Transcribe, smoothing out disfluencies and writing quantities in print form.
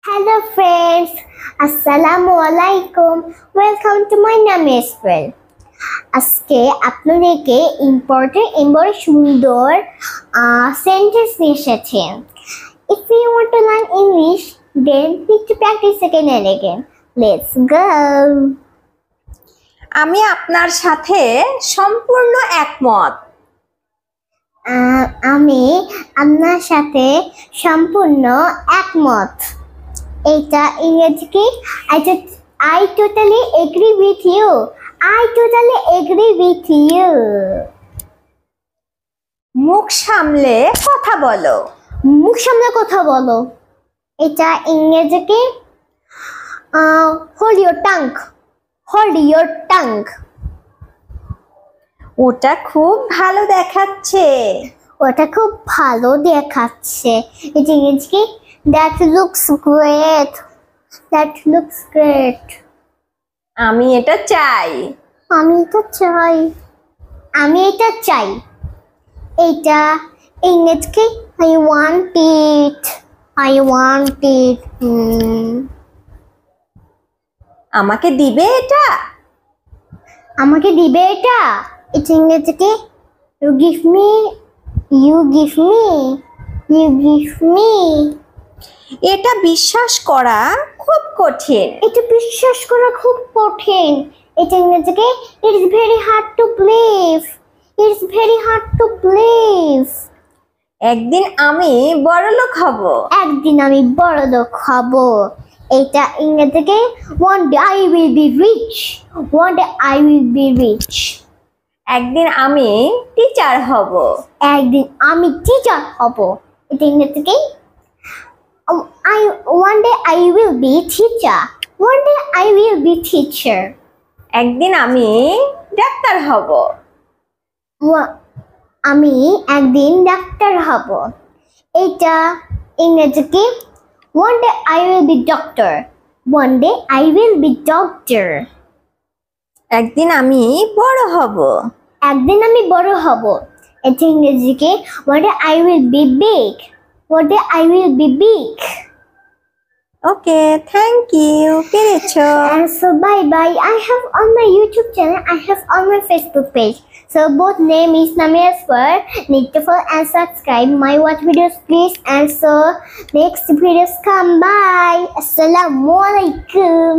Hello friends, Assalamu alaikum. Welcome to my name is Well. আজকে আপনাদেরকে important সুন্দর sentence নিয়ে এসেছি। If you want to learn English, then need to practice again and again. Let's go. আমি আপনার সাথে সম্পূর্ণ একমত। আমি আপনার সাথে সম্পূর্ণ একমত। এটা ইংরেজি কি? I totally agree with you. I totally agree with you. মুখ সামলে কথা বলো। মুখ সামলে কথা বলো। এটা ইংরেজি কি? Hold your tongue. Hold your tongue. ওটা খুব ভালো দেখাচ্ছে। ওটা খুব ভালো দেখাচ্ছে। এটা ইংরেজি কি? That looks great. That looks great. আমি এটা চাই। আমি এটা চাই। আমি এটা চাই। এটা ইংরেজি কি? I want it. I want it. আমাকে দিবে এটা? আমাকে দিবে এটা? এটা ইংরেজি কি? You give me. You give me. You give me. এটা বিশ্বাস করা খুব কঠিন। এটা বিশ্বাস করা খুব কঠিন। এটা ইংরেজি কি? It is very hard to believe. It is very hard to believe. একদিন আমি বড়লোক হব। একদিন আমি বড়লোক হব। এটা ইংরেজি কি? One day I will be rich. One day I will be rich. একদিন আমি টিচার হব। একদিন আমি টিচার হব। এটা ইংরেজি কি? One day I will be teacher. One day I will be teacher. একদিন আমি ডাক্তার হব। আমি একদিন ডাক্তার হব। এটা ইংরেজি কি? One day I will be doctor. One day I will be doctor. একদিন আমি বড় হব। একদিন আমি বড় হব। এটা ইংরেজি কি? One day I will be big. One day I will be big. Okay, thank you. পেরেছো। And so bye bye. I have on my YouTube channel. I have on my Facebook page. So both name is Namias for. Need to follow and subscribe my watch videos please. And so next videos come. Bye. Assalamu alaikum.